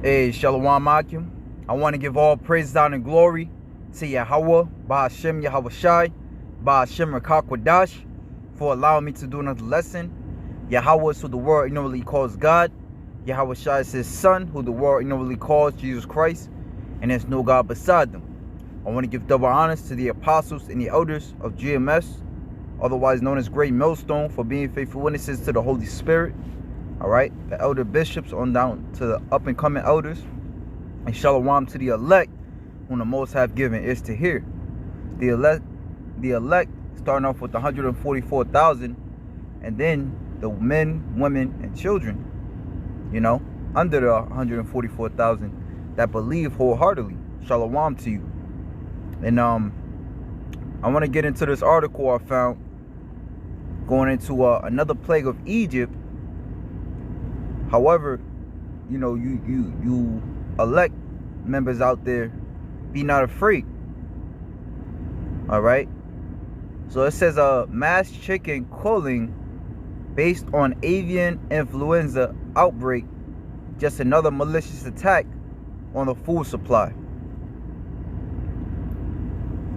Hey, Shalom Akim. I want to give all praise, honor, and glory to Yahweh, Bahashem Yahweh Shai, Bahashem Rakakwadash, for allowing me to do another lesson. Yahweh is who the world ignorantly calls God. Yahweh Shai is his son, who the world ignorantly calls Jesus Christ, and there's no God beside them. I want to give double honors to the apostles and the elders of GMS, otherwise known as Great Millstone, for being faithful witnesses to the Holy Spirit. Alright, the elder bishops on down to the up and coming elders, and shalom to the elect, whom the most have given is to hear. The elect starting off with 144,000, and then the men, women, and children, under the 144,000 that believe wholeheartedly. Shalom to you. And I want to get into this article I found going into another plague of Egypt. However, you elect members out there, be not afraid. All right. So it says mass chicken culling based on avian influenza outbreak, just another malicious attack on the food supply.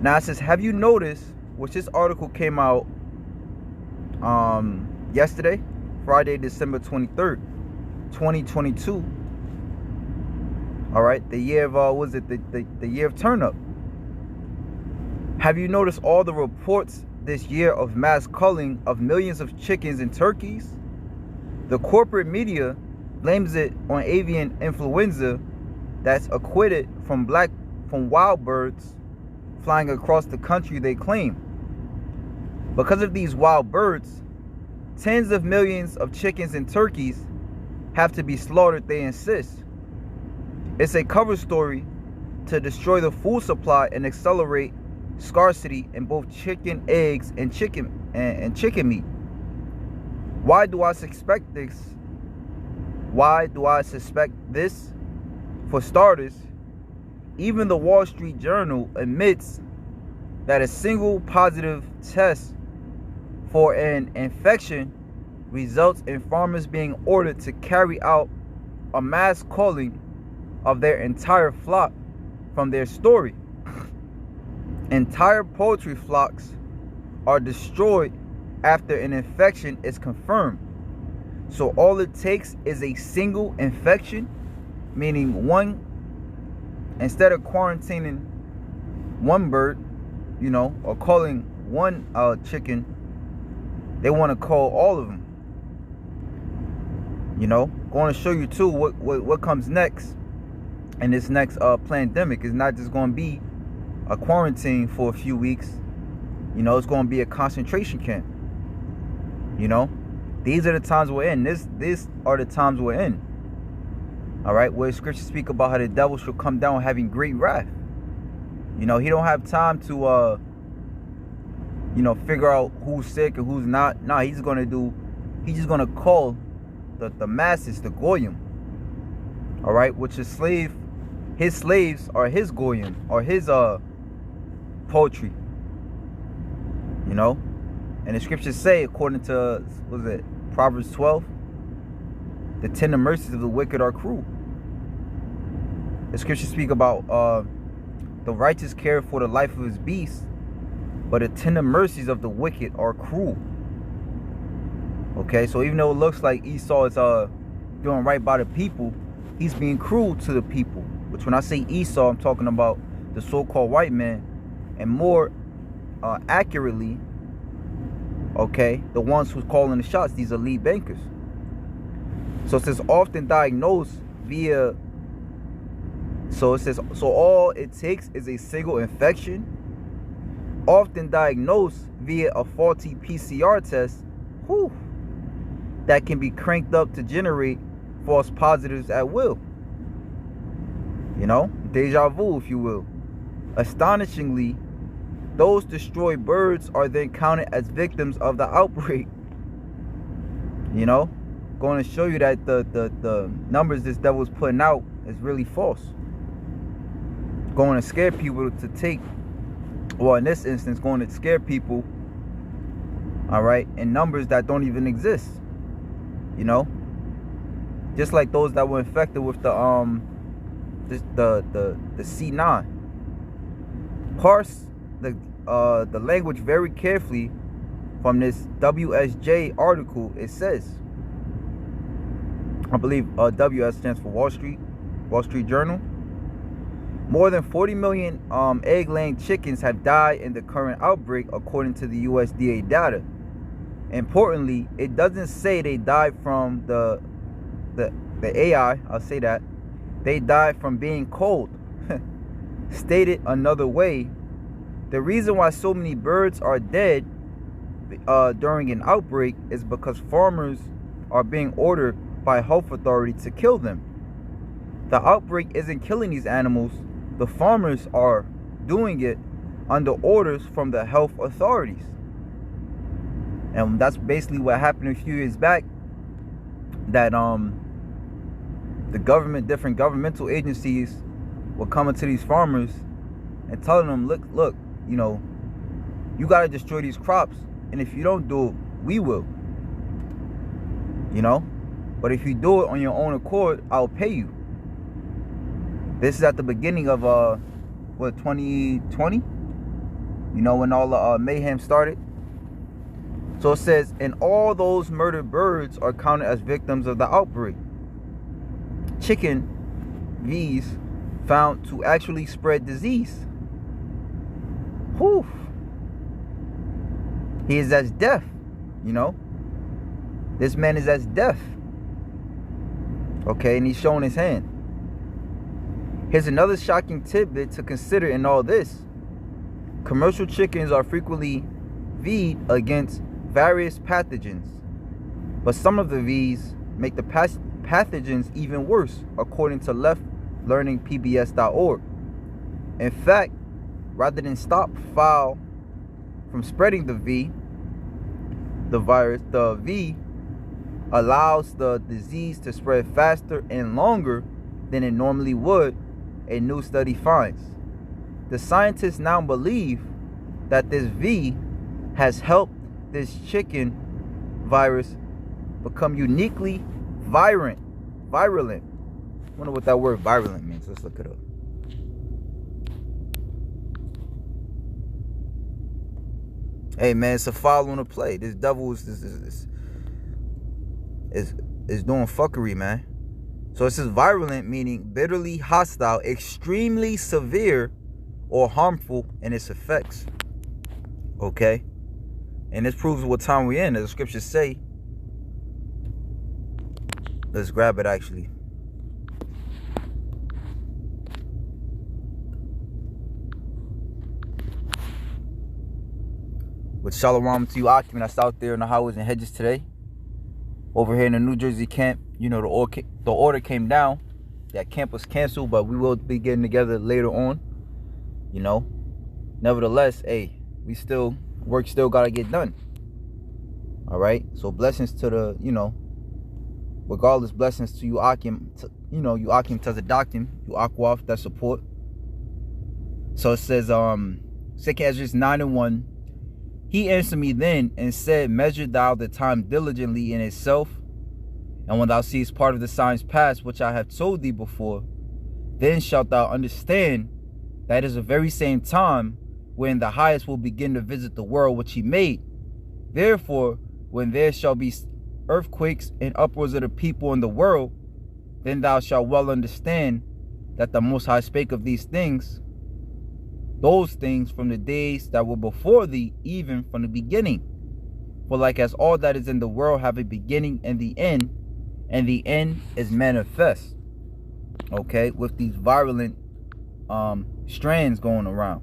Now it says, have you noticed, which this article came out yesterday, Friday, December 23rd. 2022. All right, the year of the year of turnip. Have you noticed all the reports this year of mass culling of millions of chickens and turkeys? The corporate media blames it on avian influenza that's acquired from wild birds flying across the country, they claim. Because of these wild birds, tens of millions of chickens and turkeys have to be slaughtered, they insist. It's a cover story to destroy the food supply and accelerate scarcity in both chicken eggs and chicken meat. Why do I suspect this? For starters, even the Wall Street Journal admits that a single positive test for an infection results in farmers being ordered to carry out a mass culling of their entire flock. From their story, entire poultry flocks are destroyed after an infection is confirmed. So all it takes is a single infection, meaning one, instead of quarantining one bird, or calling one chicken, they want to call all of them. Going to show you too what comes next in this next pandemic. Is not just going to be a quarantine for a few weeks. It's going to be a concentration camp. These are the times we're in. These are the times we're in. All right, where scriptures speak about how the devil shall come down having great wrath. He don't have time to figure out who's sick and who's not. Nah, he's just gonna call the masses, the goyim. All right, which is his slaves are his goyim, or his poultry. And the scriptures say, according to Proverbs 12, the tender mercies of the wicked are cruel. The scriptures speak about the righteous care for the life of his beast, but the tender mercies of the wicked are cruel. Okay, so even though it looks like Esau is doing right by the people, he's being cruel to the people. Which, when I say Esau, I'm talking about the so-called white man, and more accurately, okay, the ones who's calling the shots, these elite bankers. So it says often diagnosed via. So it says, so all it takes is a single infection, often diagnosed via a faulty PCR test, that can be cranked up to generate false positives at will. Deja vu, if you will. Astonishingly, those destroyed birds are then counted as victims of the outbreak. Going to show you that the numbers this devil's putting out is really false. Going to scare people to take, well, in this instance, going to scare people, all right, in numbers that don't even exist. Just like those that were infected with the the C9. Parse the language very carefully from this WSJ article. It says, I believe WS stands for Wall Street Journal. More than 40 million egg-laying chickens have died in the current outbreak, according to the USDA data. Importantly, it doesn't say they died from the AI. I'll say that they died from being cold. Stated another way, the reason why so many birds are dead during an outbreak is because farmers are being ordered by health authority to kill them. The outbreak isn't killing these animals. The farmers are doing it under orders from the health authorities. And that's basically what happened a few years back, that the government, different governmental agencies were coming to these farmers and telling them, look, you know, you got to destroy these crops, and if you don't do it, we will. You know, but if you do it on your own accord, I'll pay you. This is at the beginning of 2020, you know, when all the mayhem started. So it says, and all those murdered birds are counted as victims of the outbreak. Chicken V's found to actually spread disease. Whew. He is as deaf, you know. This man is as deaf. Okay, and he's showing his hand. Here's another shocking tidbit to consider in all this. Commercial chickens are frequently V'd against various pathogens, but some of the V's make the pathogens even worse, according to leftlearningpbs.org. In fact, rather than stop fowl from spreading the virus, the V allows the disease to spread faster and longer than it normally would, a new study finds. The scientists now believe that this V has helped this chicken virus become uniquely virulent. I wonder what that word virulent means. Let's look it up. Hey man, it's a foul on the play. This devil is doing fuckery, man. So it says virulent, meaning bitterly hostile, extremely severe, or harmful in its effects. Okay? And this proves what time we're in, as the scriptures say. Let's grab it actually. With shalom to you, Akim, that's out there in the highways and hedges today. Over here in the New Jersey camp, you know, the order came down. That camp was canceled, but we will be getting together later on. You know, nevertheless, hey, work still gotta get done. All right, so blessings to the, you know, regardless, blessings to you, Akim, you know, you Akim Tazadakim, you Akwaf, that support. So it says, 2 Ezra 9:1. He answered me then and said, measure thou the time diligently in itself, and when thou seest part of the signs past, which I have told thee before, then shalt thou understand that is the very same time when the highest will begin to visit the world which he made. Therefore, when there shall be earthquakes and upwards of the people in the world, then thou shalt well understand that the Most High spake of these things, those things from the days that were before thee, even from the beginning. For like as all that is in the world have a beginning and the end is manifest. Okay, with these virulent strands going around,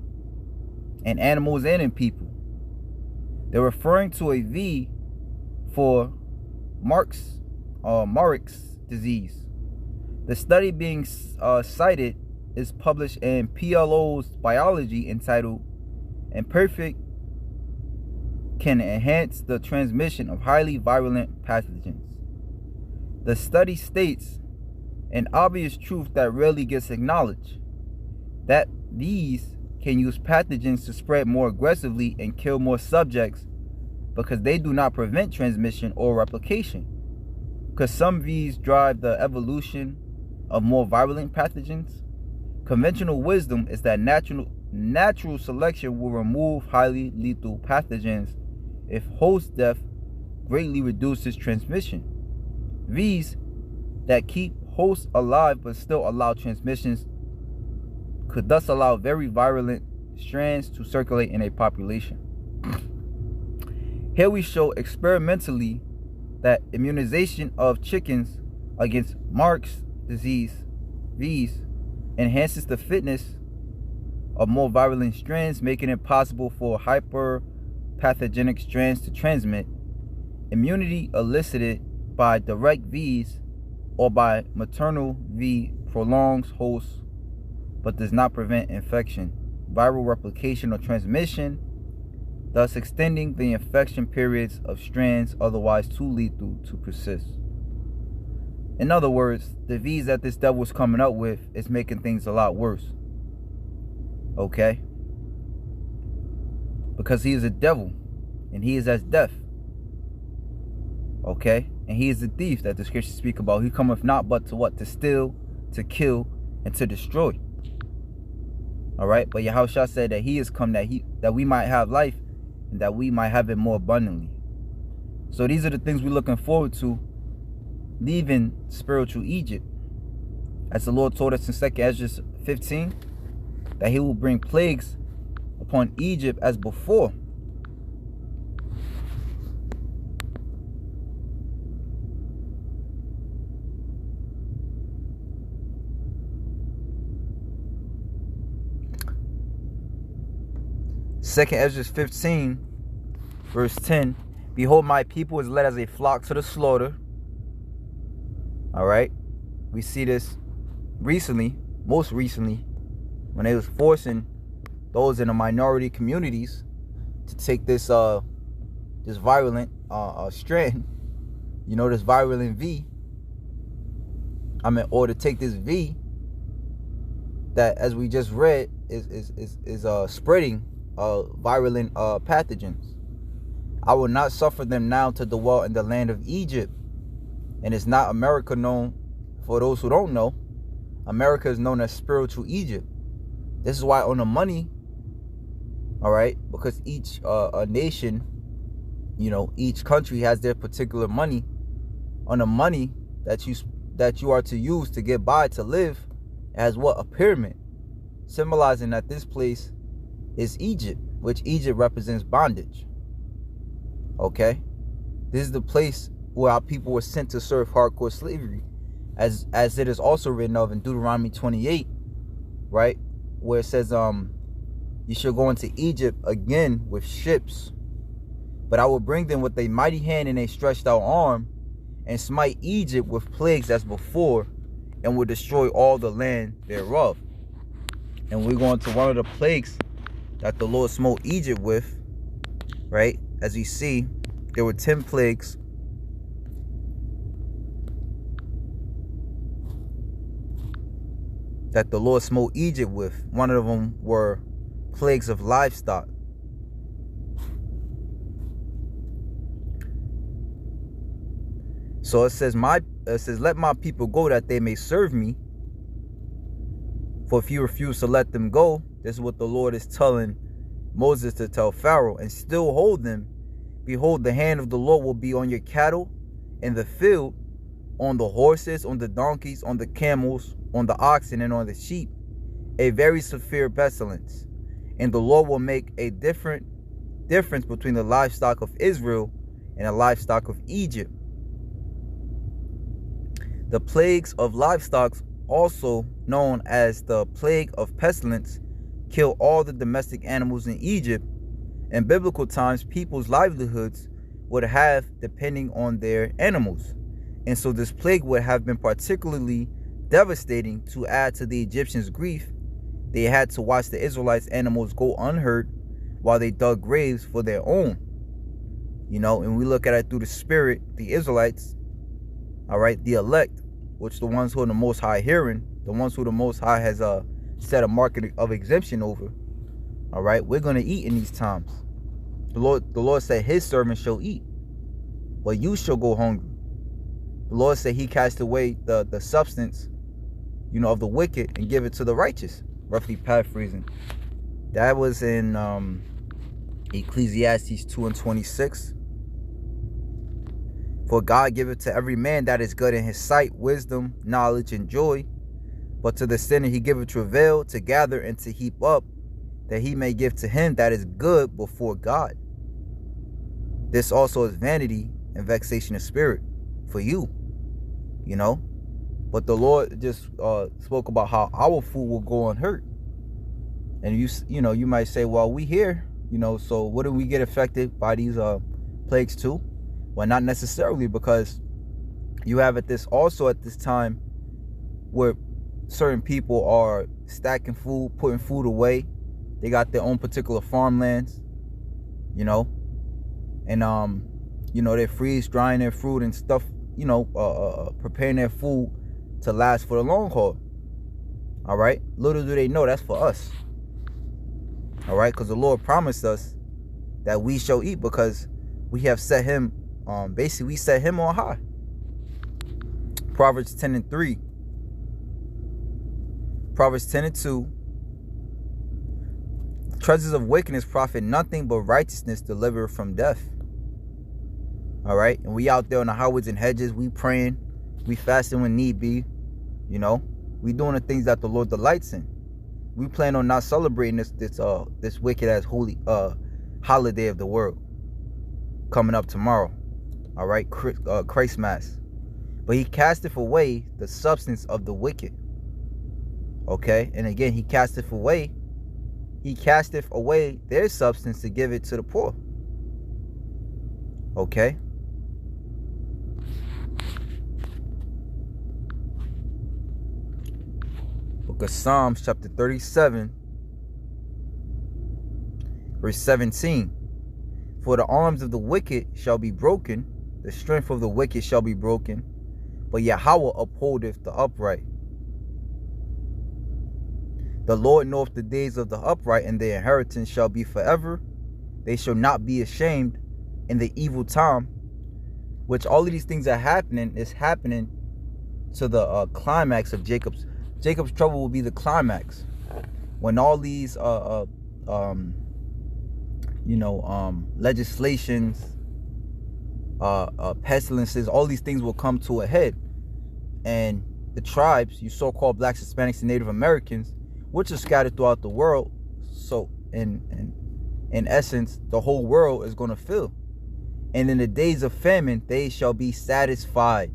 and animals and in people. They're referring to a V for Mark's disease. The study being cited is published in PLO's Biology, entitled "Imperfect Can Enhance the Transmission of Highly Virulent Pathogens." The study states an obvious truth that rarely gets acknowledged, that these can use pathogens to spread more aggressively and kill more subjects because they do not prevent transmission or replication. Because some V's drive the evolution of more virulent pathogens, Conventional wisdom is that natural selection will remove highly lethal pathogens if host death greatly reduces transmission. V's that keep hosts alive but still allow transmissions could thus allow very virulent strands to circulate in a population. Here we show experimentally that immunization of chickens against Mark's disease, V's, enhances the fitness of more virulent strands, making it possible for hyperpathogenic strands to transmit. Immunity elicited by direct V's or by maternal V prolongs hosts but does not prevent infection, viral replication, or transmission, thus extending the infection periods of strands otherwise too lethal to persist. In other words, the V's that this devil is coming up with is making things a lot worse. Okay? Because he is a devil, and he is as death. Okay? And he is the thief that the scriptures speak about. He cometh not but to what? To steal, to kill, and to destroy. Alright? But Yahushua said that he has come that we might have life, and that we might have it more abundantly. So these are the things we're looking forward to, leaving spiritual Egypt. As the Lord told us in 2 Ezra 15, that he will bring plagues upon Egypt as before. Second Ezra 15, verse 10. Behold, my people is led as a flock to the slaughter. Alright. We see this recently, most recently, when they was forcing those in the minority communities to take this virulent strand, this virulent V. Or to take this V that, as we just read, is spreading virulent pathogens. I will not suffer them now to dwell in the land of Egypt. And it's not America known, for those who don't know, America is known as spiritual Egypt. This is why on the money, all right, because each nation, each country has their particular money. On the money that you are to use to get by, to live, it has what? A pyramid, symbolizing that this place is Egypt, which Egypt represents bondage. Okay, this is the place where our people were sent to serve hardcore slavery, as it is also written of in Deuteronomy 28, right, where it says, you shall go into Egypt again with ships, but I will bring them with a mighty hand and a stretched out arm, and smite Egypt with plagues as before, and will destroy all the land thereof. And we're going to one of the plagues that the Lord smote Egypt with, right? As you see, there were 10 plagues. That the Lord smote Egypt with. One of them were plagues of livestock. So it says, let my people go that they may serve me. For if you refuse to let them go, this is what the Lord is telling Moses to tell Pharaoh, and still hold them. Behold, the hand of the Lord will be on your cattle in the field, on the horses, on the donkeys, on the camels, on the oxen, and on the sheep, a very severe pestilence. And the Lord will make a difference between the livestock of Israel and the livestock of Egypt. The plagues of livestock, also known as the plague of pestilence, kill all the domestic animals in Egypt. In biblical times, people's livelihoods would have depending on their animals. And so this plague would have been particularly devastating. To add to the Egyptians' grief, they had to watch the Israelites' animals go unhurt while they dug graves for their own. And we look at it through the spirit, the Israelites, all right, the elect, which the ones who are the Most High hearing, the ones who the Most High has set a mark of exemption over. All right, we're going to eat in these times. The Lord said his servants shall eat, but you shall go hungry. The Lord said he cast away the substance, of the wicked and give it to the righteous. Roughly paraphrasing. That was in Ecclesiastes 2:26. For God giveth to every man that is good in his sight, wisdom, knowledge, and joy. But to the sinner he giveth travail, to gather and to heap up, that he may give to him that is good before God. This also is vanity and vexation of spirit for you, But the Lord just spoke about how our food will go unhurt. And you might say, well, we here, so wouldn't we get affected by these plagues too? Well, not necessarily, because you have at this time where certain people are stacking food, putting food away. They got their own particular farmlands, and they're freeze drying their fruit and stuff, preparing their food to last for the long haul. All right, little do they know that's for us. All right, because the Lord promised us that we shall eat, because we have set him, basically we set him on high. Proverbs 10:3. Proverbs 10:2. Treasures of wickedness profit nothing, but righteousness deliver from death. All right, and we out there on the highways and hedges, we praying, we fasting when need be, we doing the things that the Lord delights in. We plan on not celebrating this wicked ass holy holiday of the world coming up tomorrow. All right, Christmas. But he casteth away the substance of the wicked. Okay, and again, he casteth away their substance to give it to the poor. Okay. Book of Psalms chapter 37 verse 17. For the arms of the wicked shall be broken, the strength of the wicked shall be broken, but Yahweh upholdeth the upright. The Lord knoweth the days of the upright, and their inheritance shall be forever. They shall not be ashamed in the evil time. Which all of these things are happening to the climax of Jacob's trouble will be the climax, when all these legislations, pestilences, all these things will come to a head, and the tribes, you so-called blacks, Hispanics, and Native Americans, which are scattered throughout the world, so in essence the whole world is going to fill. And in the days of famine they shall be satisfied,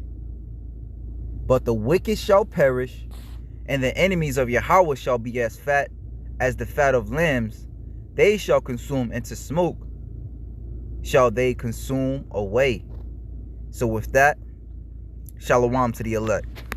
but the wicked shall perish, and the enemies of Yahweh shall be as fat as the fat of lambs. They shall consume, into smoke shall they consume away. So with that, shalom to the elect.